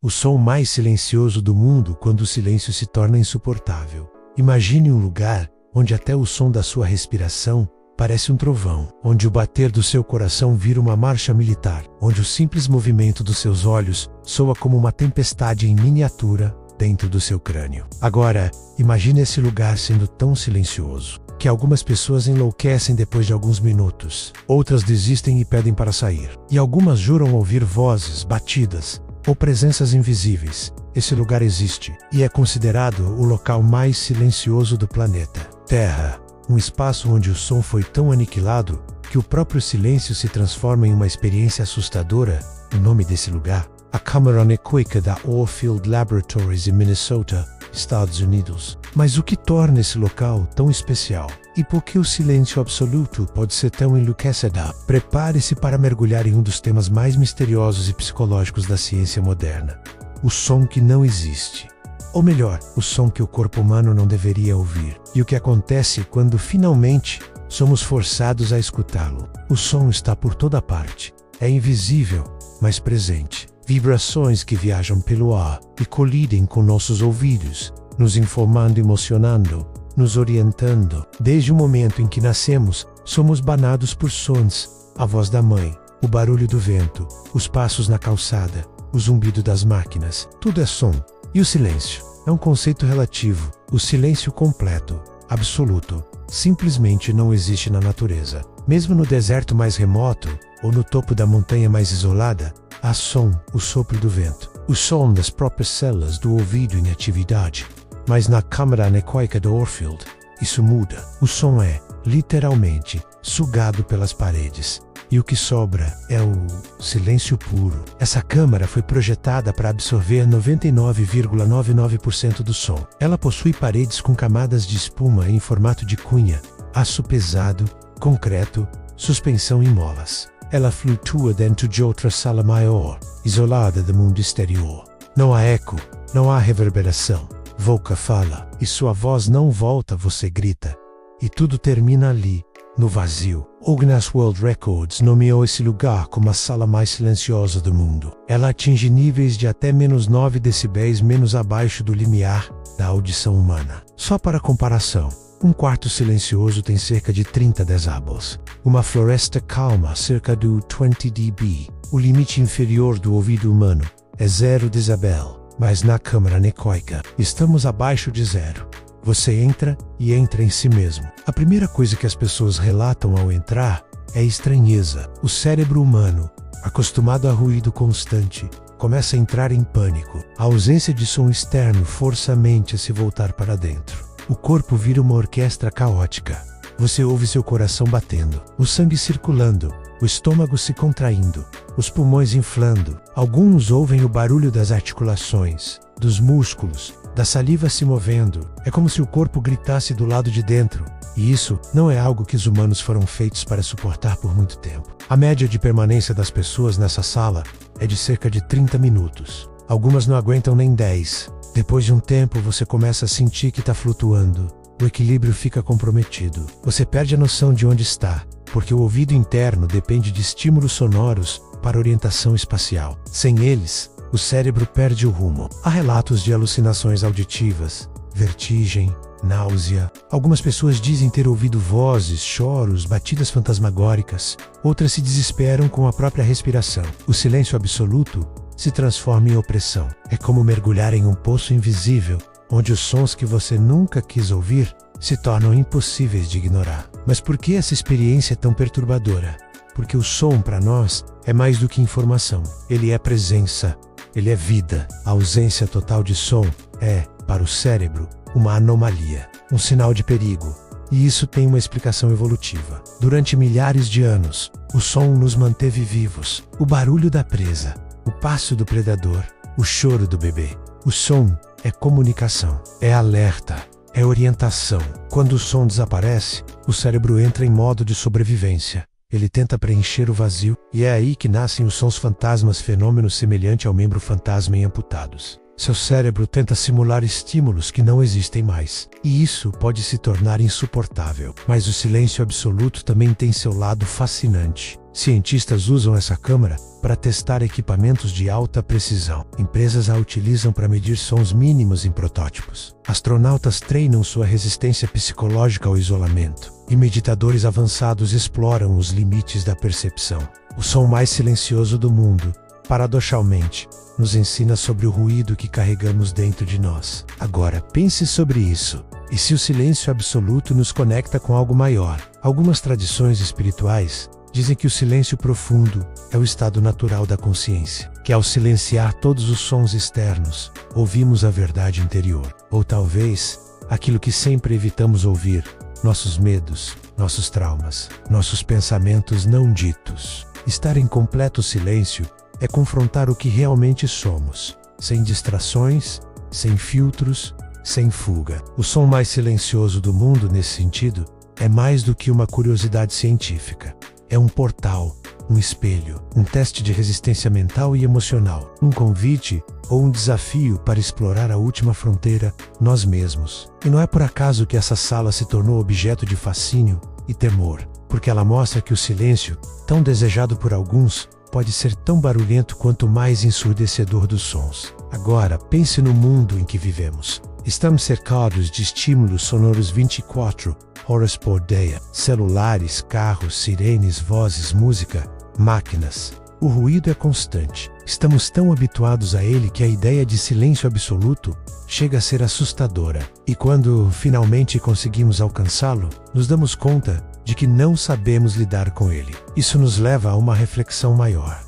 o som mais silencioso do mundo quando o silêncio se torna insuportável. Imagine um lugar onde até o som da sua respiração parece um trovão, onde o bater do seu coração vira uma marcha militar, onde o simples movimento dos seus olhos soa como uma tempestade em miniatura dentro do seu crânio. Agora, imagine esse lugar sendo tão silencioso que algumas pessoas enlouquecem depois de alguns minutos, outras desistem e pedem para sair, e algumas juram ouvir vozes, batidas ou presenças invisíveis. Esse lugar existe e é considerado o local mais silencioso do planeta Terra, um espaço onde o som foi tão aniquilado que o próprio silêncio se transforma em uma experiência assustadora. O nome desse lugar, a Câmara Anecoica da Orefield Laboratories em Minnesota, Estados Unidos. Mas o que torna esse local tão especial? E por que o silêncio absoluto pode ser tão enlouquecedor? Prepare-se para mergulhar em um dos temas mais misteriosos e psicológicos da ciência moderna: o som que não existe. Ou melhor, o som que o corpo humano não deveria ouvir. E o que acontece quando finalmente somos forçados a escutá-lo. O som está por toda parte. É invisível, mas presente. Vibrações que viajam pelo ar e colidem com nossos ouvidos, nos informando e emocionando, nos orientando. Desde o momento em que nascemos, somos banados por sons: a voz da mãe, o barulho do vento, os passos na calçada, o zumbido das máquinas. Tudo é som. E o silêncio? É um conceito relativo. O silêncio completo, absoluto, simplesmente não existe na natureza. Mesmo no deserto mais remoto, ou no topo da montanha mais isolada, há som, o sopro do vento, o som das próprias células do ouvido em atividade. Mas na Câmara Anecoica do Orefield, isso muda. O som é, literalmente, sugado pelas paredes. E o que sobra é o silêncio puro. Essa câmara foi projetada para absorver 99,99% do som. Ela possui paredes com camadas de espuma em formato de cunha, aço pesado, concreto, suspensão em molas. Ela flutua dentro de outra sala maior, isolada do mundo exterior. Não há eco, não há reverberação. Volca fala, e sua voz não volta, você grita. E tudo termina ali, no vazio. O Guinness World Records nomeou esse lugar como a sala mais silenciosa do mundo. Ela atinge níveis de até -9 decibéis menos abaixo do limiar da audição humana. Só para comparação, um quarto silencioso tem cerca de 30 decibéis. Uma floresta calma, cerca de 20 dB. O limite inferior do ouvido humano é 0 decibel, mas na Câmara Anecoica estamos abaixo de 0. Você entra e entra em si mesmo. A primeira coisa que as pessoas relatam ao entrar é estranheza. O cérebro humano, acostumado a ruído constante, começa a entrar em pânico. A ausência de som externo força a mente a se voltar para dentro. O corpo vira uma orquestra caótica. Você ouve seu coração batendo, o sangue circulando, o estômago se contraindo, os pulmões inflando. Alguns ouvem o barulho das articulações, dos músculos, da saliva se movendo. É como se o corpo gritasse do lado de dentro. E isso não é algo que os humanos foram feitos para suportar por muito tempo. A média de permanência das pessoas nessa sala é de cerca de 30 minutos. Algumas não aguentam nem 10. Depois de um tempo, você começa a sentir que está flutuando. O equilíbrio fica comprometido. Você perde a noção de onde está, porque o ouvido interno depende de estímulos sonoros para orientação espacial. Sem eles, o cérebro perde o rumo. Há relatos de alucinações auditivas, vertigem, náusea. Algumas pessoas dizem ter ouvido vozes, choros, batidas fantasmagóricas. Outras se desesperam com a própria respiração. O silêncio absoluto se transforma em opressão. É como mergulhar em um poço invisível, onde os sons que você nunca quis ouvir se tornam impossíveis de ignorar. Mas por que essa experiência é tão perturbadora? Porque o som, para nós, é mais do que informação. Ele é presença. Ele é vida. A ausência total de som é, para o cérebro, uma anomalia, um sinal de perigo. E isso tem uma explicação evolutiva. Durante milhares de anos, o som nos manteve vivos. O barulho da presa, o passo do predador, o choro do bebê. O som é comunicação, é alerta, é orientação. Quando o som desaparece, o cérebro entra em modo de sobrevivência. Ele tenta preencher o vazio, e é aí que nascem os sons fantasmas, fenômeno semelhante ao membro fantasma em amputados. Seu cérebro tenta simular estímulos que não existem mais, e isso pode se tornar insuportável. Mas o silêncio absoluto também tem seu lado fascinante. Cientistas usam essa câmara para testar equipamentos de alta precisão. Empresas a utilizam para medir sons mínimos em protótipos. Astronautas treinam sua resistência psicológica ao isolamento. E meditadores avançados exploram os limites da percepção. O som mais silencioso do mundo, paradoxalmente, nos ensina sobre o ruído que carregamos dentro de nós. Agora, pense sobre isso. E se o silêncio absoluto nos conecta com algo maior? Algumas tradições espirituais dizem que o silêncio profundo é o estado natural da consciência, que ao silenciar todos os sons externos, ouvimos a verdade interior. Ou talvez, aquilo que sempre evitamos ouvir, nossos medos, nossos traumas, nossos pensamentos não ditos. Estar em completo silêncio é confrontar o que realmente somos, sem distrações, sem filtros, sem fuga. O som mais silencioso do mundo, nesse sentido, é mais do que uma curiosidade científica. É um portal, um espelho, um teste de resistência mental e emocional, um convite ou um desafio para explorar a última fronteira, nós mesmos. E não é por acaso que essa sala se tornou objeto de fascínio e temor, porque ela mostra que o silêncio, tão desejado por alguns, pode ser tão barulhento quanto mais ensurdecedor dos sons. Agora, pense no mundo em que vivemos. Estamos cercados de estímulos sonoros 24 horas por dia. Celulares, carros, sirenes, vozes, música, máquinas. O ruído é constante. Estamos tão habituados a ele que a ideia de silêncio absoluto chega a ser assustadora. E quando finalmente conseguimos alcançá-lo, nos damos conta de que não sabemos lidar com ele. Isso nos leva a uma reflexão maior.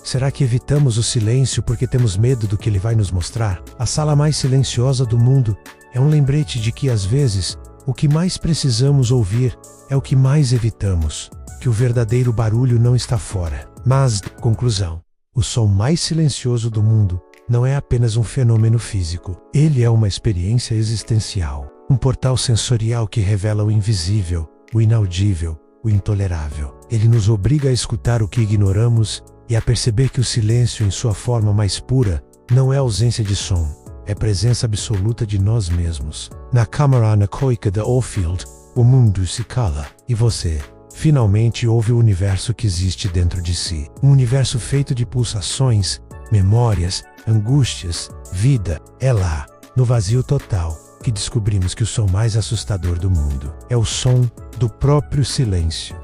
Será que evitamos o silêncio porque temos medo do que ele vai nos mostrar? A sala mais silenciosa do mundo é um lembrete de que, às vezes, o que mais precisamos ouvir é o que mais evitamos, que o verdadeiro barulho não está fora. Mas, conclusão, o som mais silencioso do mundo não é apenas um fenômeno físico. Ele é uma experiência existencial, um portal sensorial que revela o invisível, o inaudível, o intolerável. Ele nos obriga a escutar o que ignoramos e a perceber que o silêncio, em sua forma mais pura, não é ausência de som, é presença absoluta de nós mesmos. Na câmara anecoica de Oldfield, o mundo se cala, e você, finalmente, ouve o universo que existe dentro de si. Um universo feito de pulsações, memórias, angústias, vida. É lá, no vazio total, que descobrimos que o som mais assustador do mundo é o som do próprio silêncio.